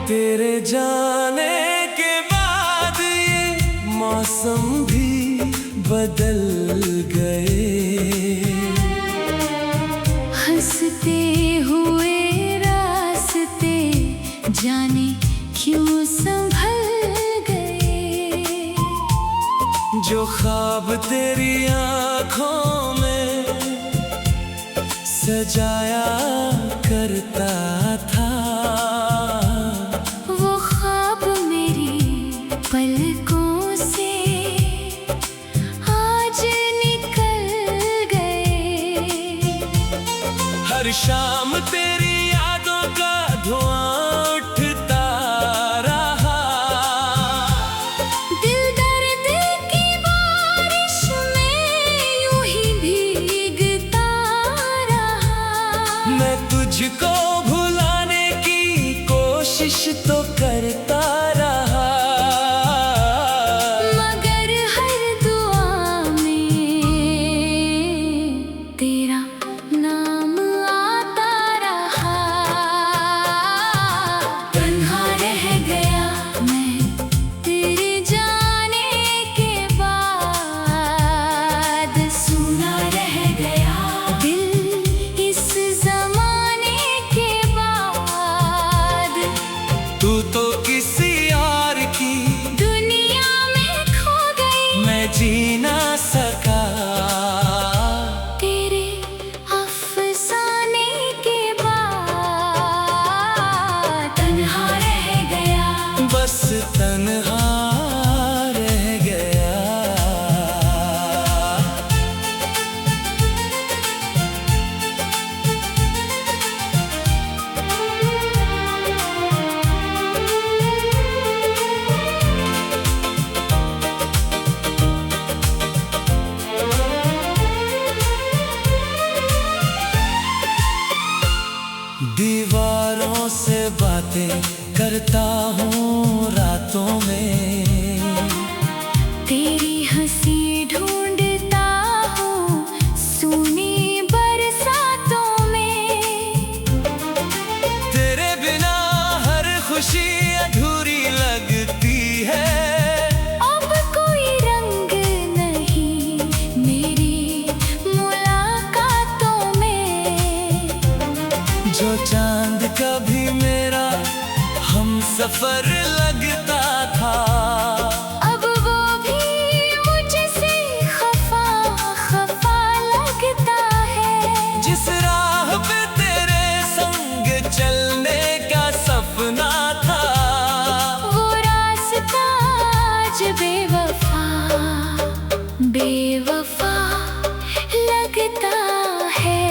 तेरे जाने के बाद ये मौसम भी बदल गए। हंसते हुए रास्ते जाने क्यों संभल गए। जो ख्वाब तेरी आँखों में सजाया करता था, वो ख्वाब मेरी पलकों से आज निकल गए। हर शाम तेरी यादों का धुआं उठता रहा। दिल दर्द की बारिश में यूं ही भीगता रहा। मैं तुझको भुलाने की कोशिश तो करता रहा, मगर हर दुआ में तेरा नाम आता रहा। तन्हा रह गया मैं तेरे जाने के बाद। सूना रह गया दिल इस जमाने के बाद। तू तो किसी और की दुनिया में खो गई, मैं जी ना सका। तेरे अफसाने के बाद। तन्हा रह गया, बस तन्हा रह गया। दीवारों से बातें करता हूँ रातों में, तेरी हंसी ढूंढता हूँ सूनी बरसातों में। तेरे बिना हर खुशी अधूरी लगती है। अब कोई रंग नहीं मेरी मुलाकातों में। जो चांद कभी मेरा हम सफर लगता था, अब वो भी मुझसे खफा खफा लगता है। जिस राह पे तेरे संग चलने का सपना था, वो रास्ता आज बेवफा बेवफा लगता है।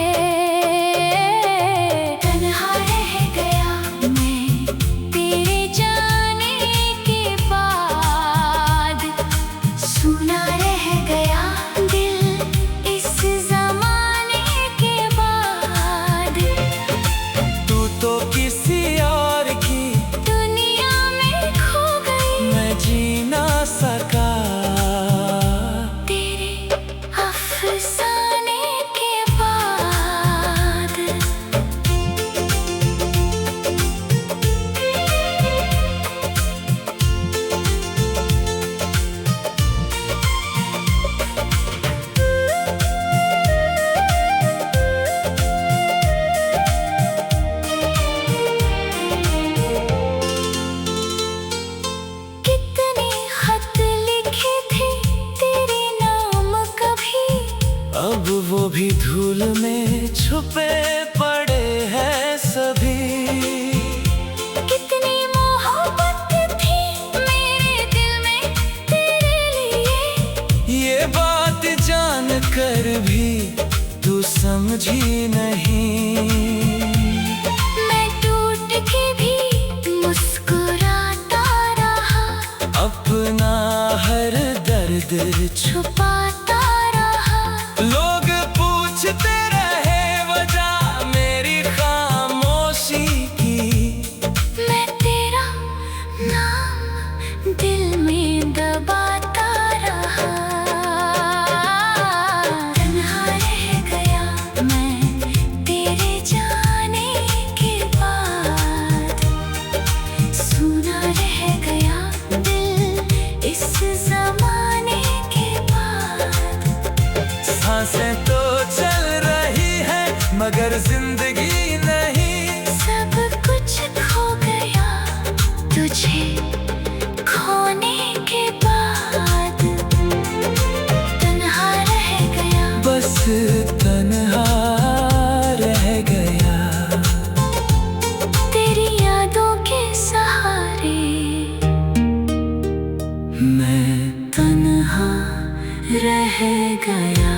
तन्हा रह गया मैं तेरे जाने के बाद। सूना रह गया दिल इस जमाने के बाद। तू तो किसी और की दुनिया में खो गई, मैं जी ना सका। तेरे अफसाने के बाद। कितने खत लिखे थे तेरे नाम कभी, अब वो भी धूल में छुपे पड़े हैं सभी। कितनी मोहब्बत थी मेरे दिल में तेरे लिए। ये समझी नहीं। मैं टूट के भी मुस्कुराता रहा, अपना हर दर्द छुपाता रहा। लोग पूछते रहे वजह मेरी खामोशी की। मैं तेरा नाम दिल में दबाता रहा। तन्हा रह गया मैं तेरे जाने के बाद। सूना रह गया दिल इस ज़माने के बाद। सांसें तो चल रही है मगर जिंदगी नहीं। सब कुछ खो गया तुझे खोने के बाद। तन्हा रह गया, बस तन्हा रह गया। तेरी यादों के सहारे मैं तन्हा रह गया।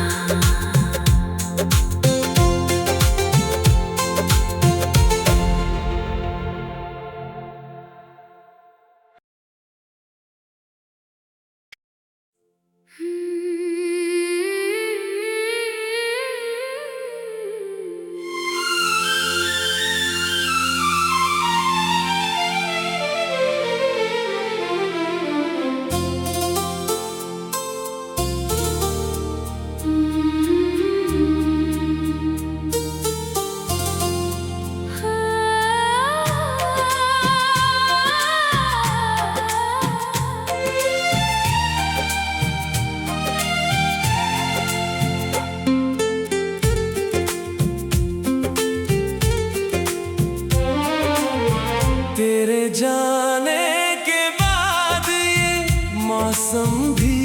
तेरे जाने के बाद ये मौसम भी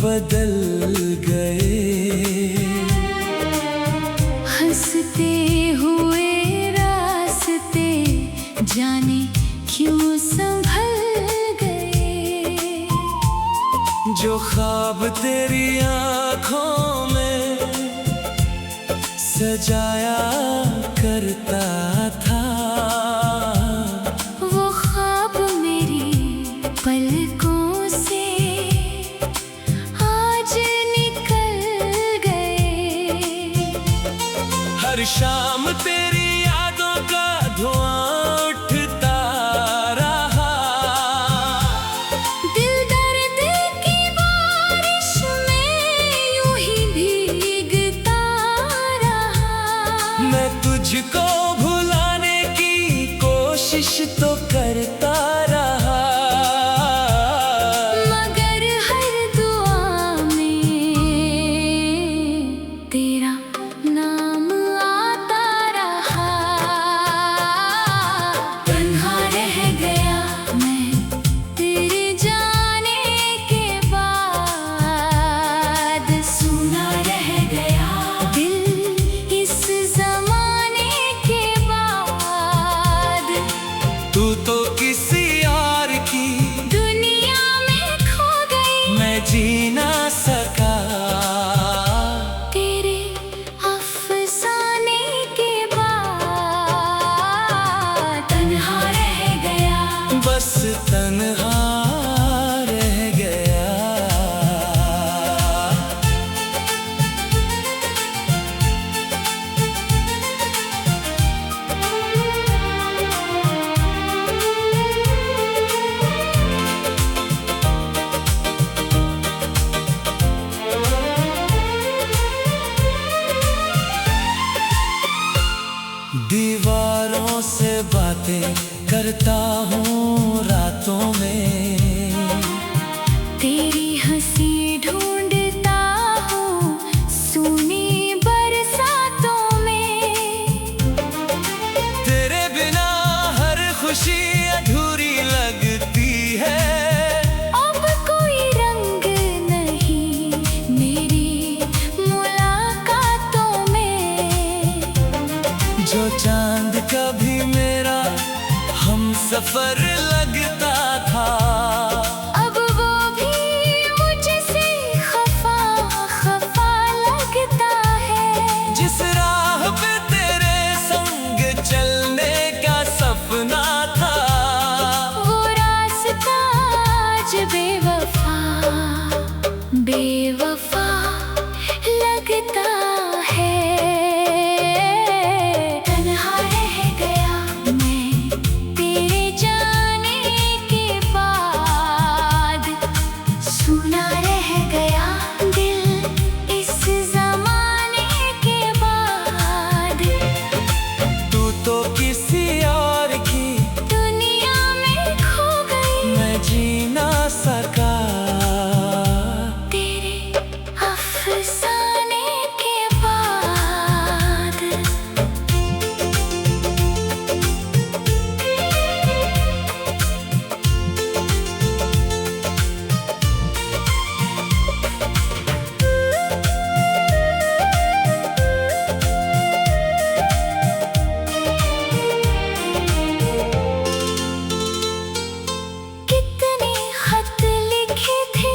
बदल गए। हंसते हुए रास्ते जाने क्यों संभल गए। जो ख्वाब तेरी आँखों में सजाया करता था, वो ख्वाब मेरी पलकों से आज निकल गए। हर शाम तेरी यादों का धुआं उठता रहा। दिल दर्द की बारिश में यूं ही भीगता रहा। मैं तुझको भुलाने की कोशिश तो करता रहा, मगर हर दुआ में तेरा नाम आता रहा। तन्हा रह गया मैं तेरे जाने के बाद। सूना रह गया दिल इस ज़माने के बाद। तू तो किसी और की दुनिया में खो गई, मैं जी ना सका। तेरे अफसाने के बाद। तन्हा रह गया, बस तन्हा रह गया। दीवारों से बातें करता हूँ रातों में। तेरी हंसी ढूंढता हूँ सूनी बरसातों में। तेरे बिना हर खुशी अधूरी लगती है। अब कोई रंग नहीं मेरी मुलाकातों में। जो चांद कभी मेरा हम सफर बेवफा लगता है। तन्हा रह गया मैं तेरे जाने के बाद, सुना रह गया दिल इस जमाने के बाद। तू तो किसी और की दुनिया में खो गई, मैं जी ना सका तेरे अफसाने के बाद। कितने खत लिखे थे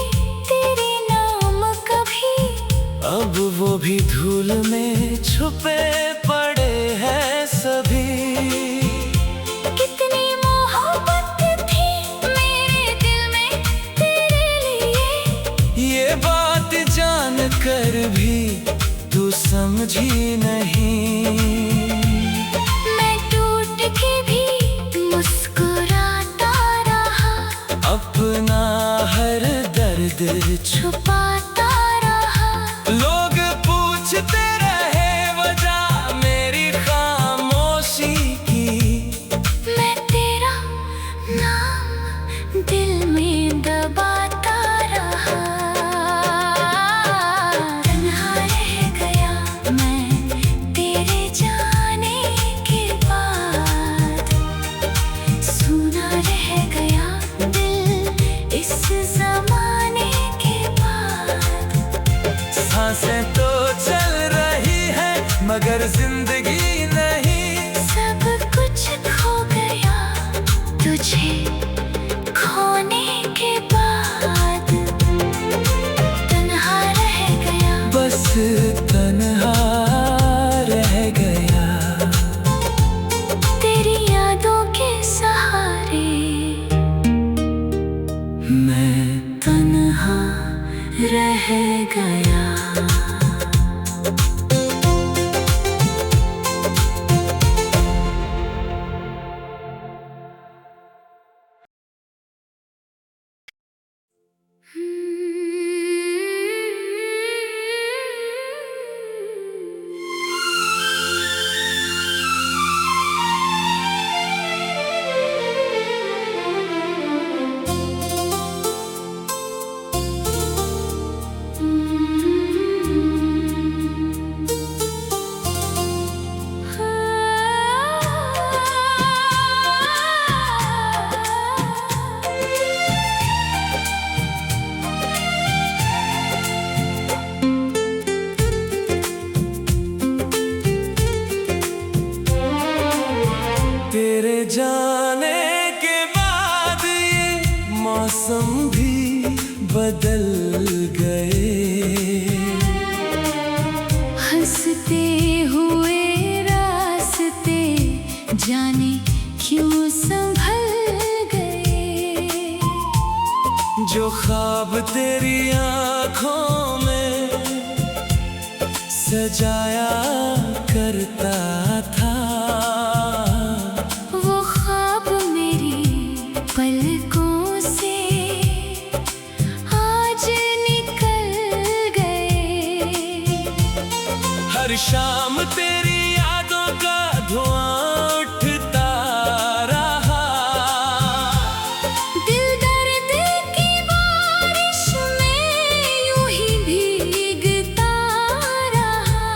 तेरे नाम कभी, अब वो भी धूल में छुपे पड़े हैं सभी। कितनी मोहब्बत थी मेरे दिल में तेरे लिए, ये बात जान कर भी तू समझी नहीं। मैं टूट के भी मुस्कुराता रहा, अपना हर दर्द छुपाता रहा। लोग पूछते रहे वजह मेरी खामोशी की, मैं तेरा नाम दिल में दबाता रहा। तन्हा रह गया मैं तेरे जाने के बाद, सुना रह गया दिल इस जमाने के बाद। सांसें तो चल रही है मगर जिंदगी नहीं। सब कुछ खो गया तुझे खोने के बाद, तन्हा रह गया बस तन्हा रह गया तेरी यादों के सहारे। मैं तन्हा रह गया। तेरे जाने के बाद ये मौसम भी बदल गए। हंसते हुए रास्ते जाने क्यों संभल गए। जो ख्वाब तेरी आँखों में सजाया करता था, वो ख्वाब मेरी पलकों से आज निकल गए। हर शाम तेरी यादों का धुआं उठता रहा। दिल दर्द की बारिश में यूं ही भीगता रहा।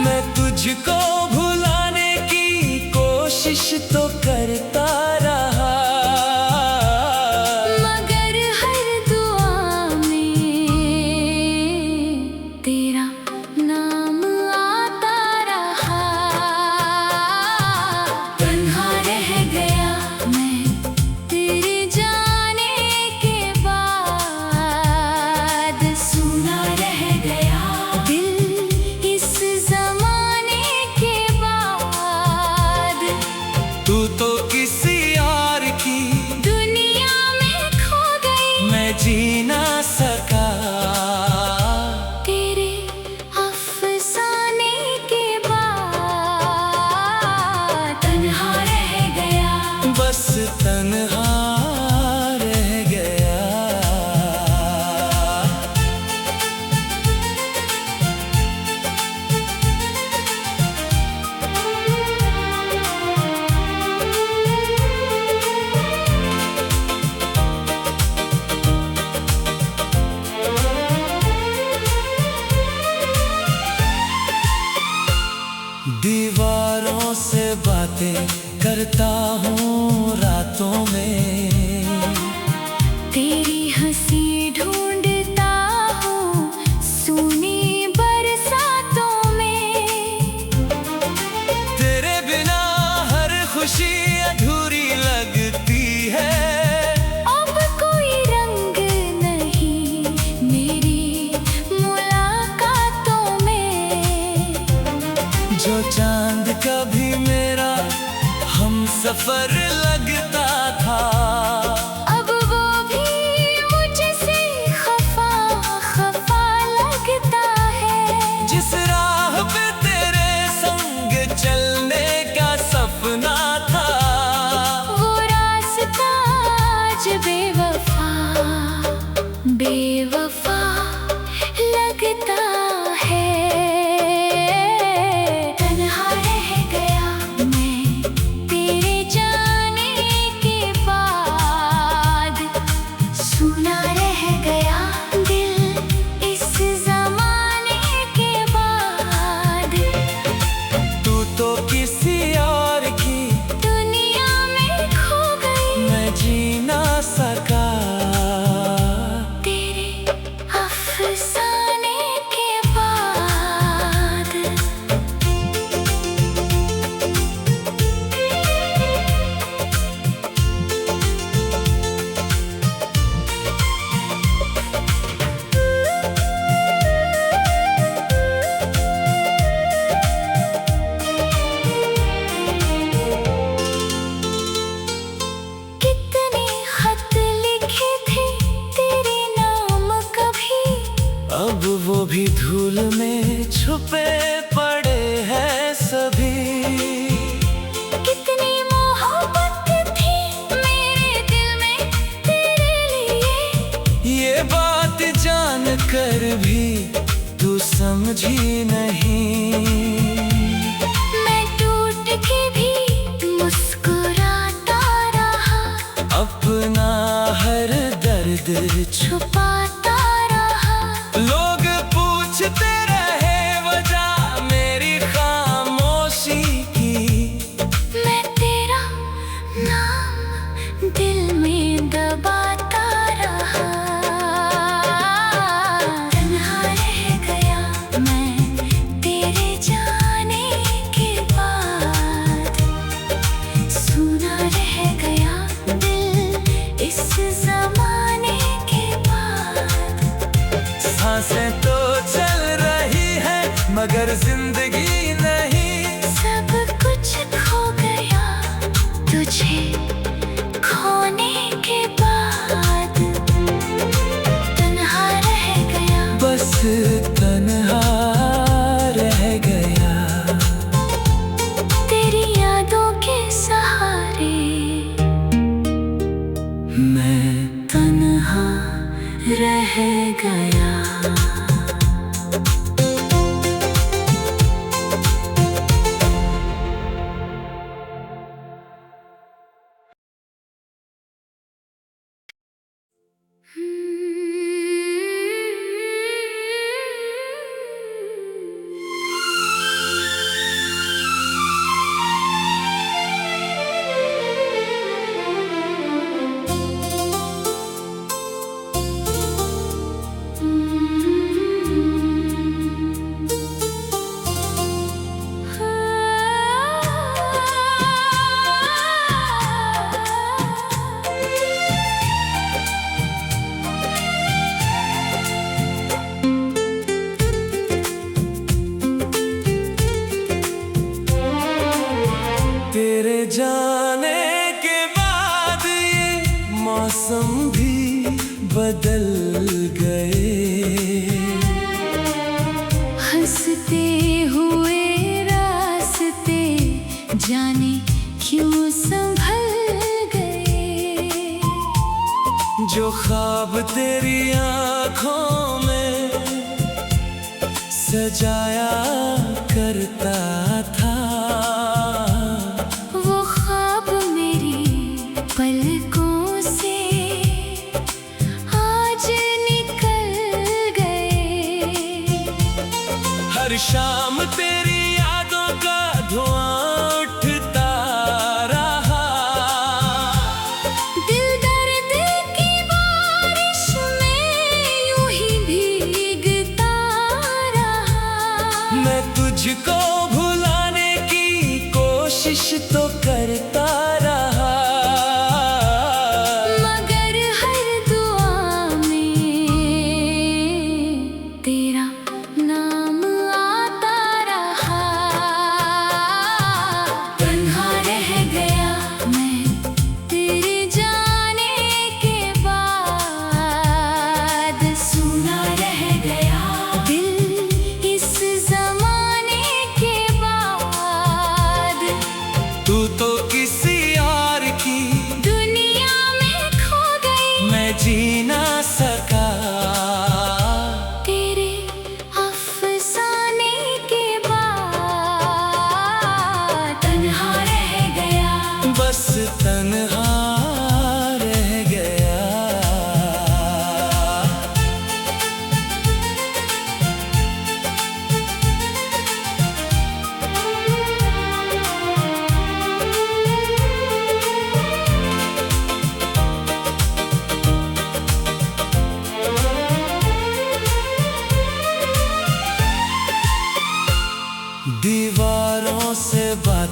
मैं तुझको भुलाने की कोशिश तो करता रहा, मगर हर दुआ में तेरा नाम आता रहा। तन्हा रह गया मैं तेरे जाने के बाद, सुना रह गया दिल इस जमाने के बाद। तू तो किसी और की दुनिया में खो गई, मैं जी ना सका। बातें करता हूँ रातों में। तेरी हंसी ढूंढता हूँ सूनी बरसातों में। तेरे बिना हर खुशी अधूरी लगती है। अब कोई रंग नहीं मेरी मुलाकातों में। जो चांद कभी मेरा हम सफर लगता था, अब वो भी मुझसे खफा खफा लगता है। जिस राह पे तेरे संग चलने का सपना था, वो रास्ता आज बेवफा बेवफा लगता है। तन्हा रह गया मैं तेरे जाने के बाद। सुना रह गया दिल इस जमाने के बाद। तू तो किसी और की दुनिया में खो गई, मैं जी ना सका। तेरे अफसाने के बाद। कितने खत लिखे थे तेरे नाम कभी, अब वो भी धूल में छुपे पड़े हैं सभी। कितनी मोहब्बत थी मेरे दिल में तेरे लिए। ये बात जान कर भी तू समझी नहीं। मैं टूट के भी मुस्कुराता रहा, अपना हर दर्द छुपाता रहा। लोग पूछते रहे वजह मेरी खामोशी की। मैं तेरा नाम दिल में दबाता रहा। तन्हा रह गया मैं तेरे जाने के बाद। सुना रह गया दिल इस जमाने के बाद। सांसें तो चल रही है मगर जिंदगी नहीं। सब कुछ खो गया तुझे खोने के बाद। तन्हा रह गया बस तन्हा रह गया। तेरी यादों के सहारे मैं तन्हा रह गया। तेरे जाने के बाद ये मौसम भी बदल गए। हंसते हुए रास्ते जाने क्यों संभल गए। जो ख्वाब तेरी आँखों में सजाया करता था, वो ख्वाब मेरी पलकों से आज निकल गए। हर शाम तेरी यादों का धुआं उठता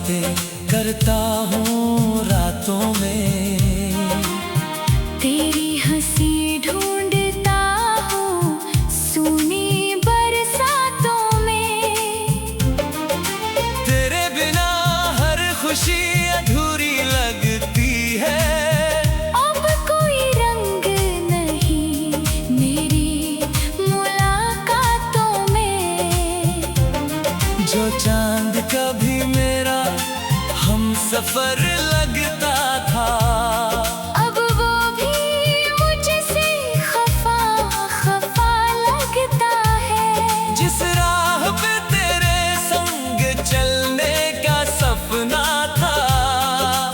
बातें करता हूँ रातों में। तेरी हंसी ढूंढता हूँ सूनी बरसातों में। तेरे बिना हर खुशी अधूरी लगती है। अब कोई रंग नहीं मेरी मुलाकातों में। जो चांद कभी मेरा हम सफर लगता था, अब वो भी मुझसे खफा खफा लगता है। जिस राह पे तेरे संग चलने का सपना था,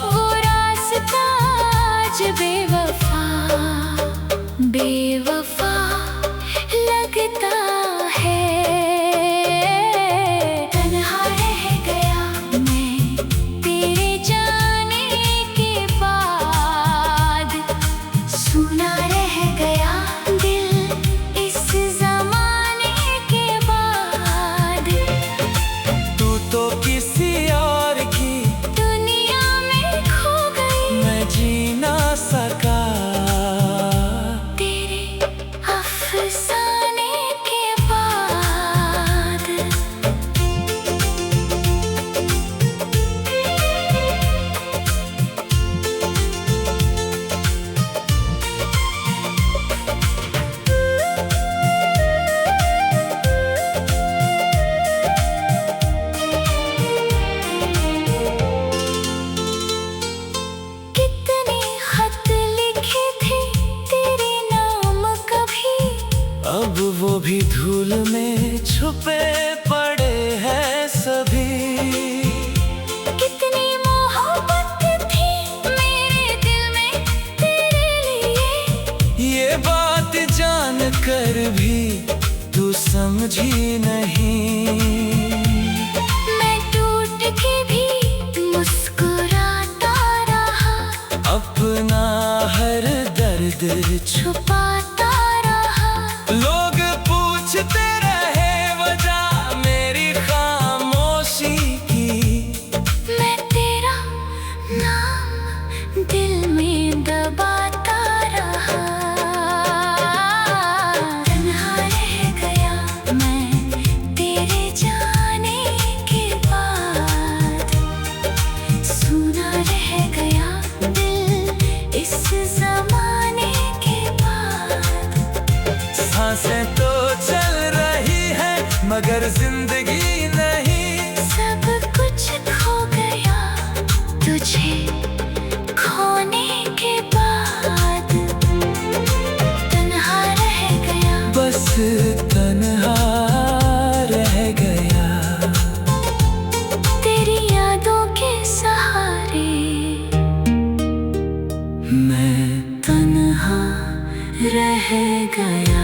वो रास्ता आज बेवफा बेवफा लगता है। तन्हा रह गया मैं तेरे जाने के बाद। सुना रह गया दिल इस जमाने के बाद। तू तो किसी और की दुनिया में खो गई, मैं जी ना सका। तेरे अफसाने के बाद। कितने खत लिखे थे तेरे नाम कभी, अब वो भी धूल में छुपे पड़े हैं सभी। कितनी मोहब्बत थी मेरे दिल में तेरे लिए। ये बात जान कर भी तू समझी नहीं। मैं टूट के भी मुस्कुराता रहा, अपना हर दर्द छुपाता रहा। लोग पूछते रहे वजह मेरी खामोशी की। मैं तेरा नाम दिल में दबाता रहा। तन्हा रह गया मैं तेरे जाने के बाद। सुना रह गया दिल इस जमाने के बाद। सांसें तो चल रही है मगर जिंदगी नहीं। सब कुछ खो गया तुझे खोने के बाद। तन्हा रह गया बस तन्हा रह गया। तेरी यादों के सहारे मैं तन्हा रह गया।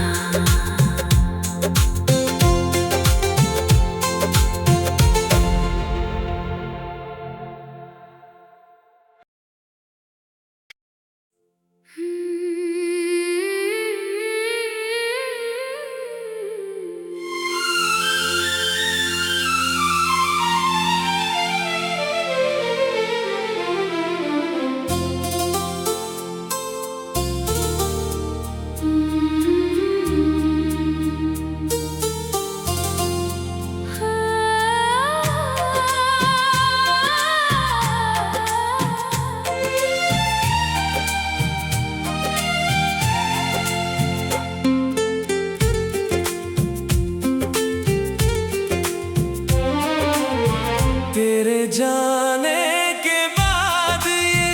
तेरे जाने के बाद ये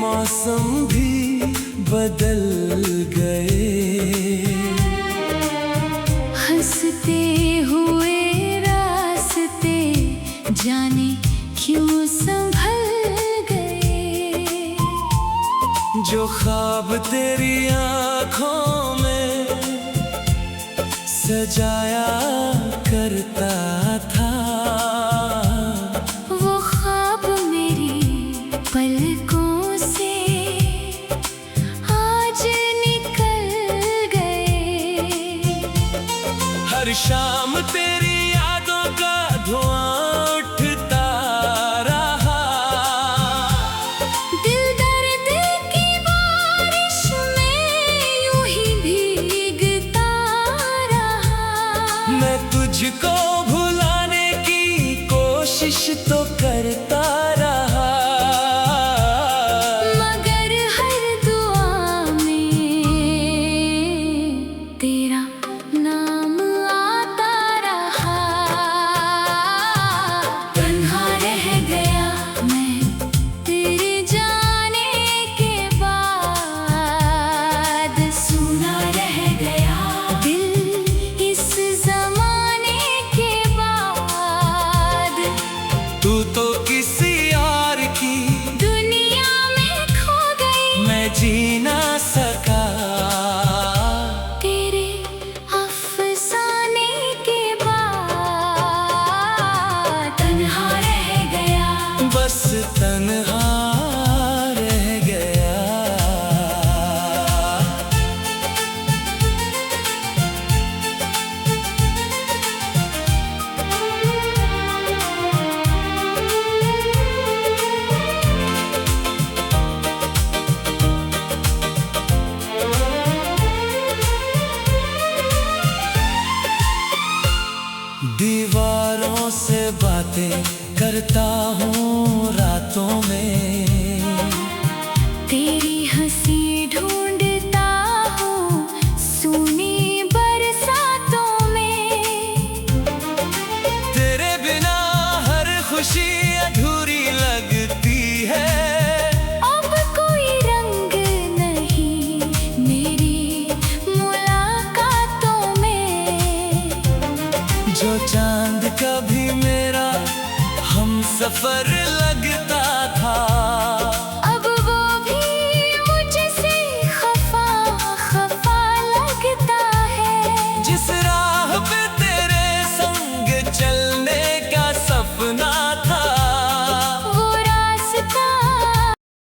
मौसम भी बदल गए। हंसते हुए रास्ते जाने क्यों संभल गए। जो ख्वाब तेरी आँखों में सजाया करता था, वो ख्वाब मेरी पलकों से आज निकल गए। हर शाम तेरी यादों का धुआं उठता रहा। दीवारों से बातें करता हूँ रातों में, तेरी हंसी ढूंढता हूँ सूनी बरसातों में। तेरे बिना हर खुशी अधूरी लगती है। अब कोई रंग नहीं मेरी मुलाकातों में। जो चांद कभी मेरा हम सफर लगता था,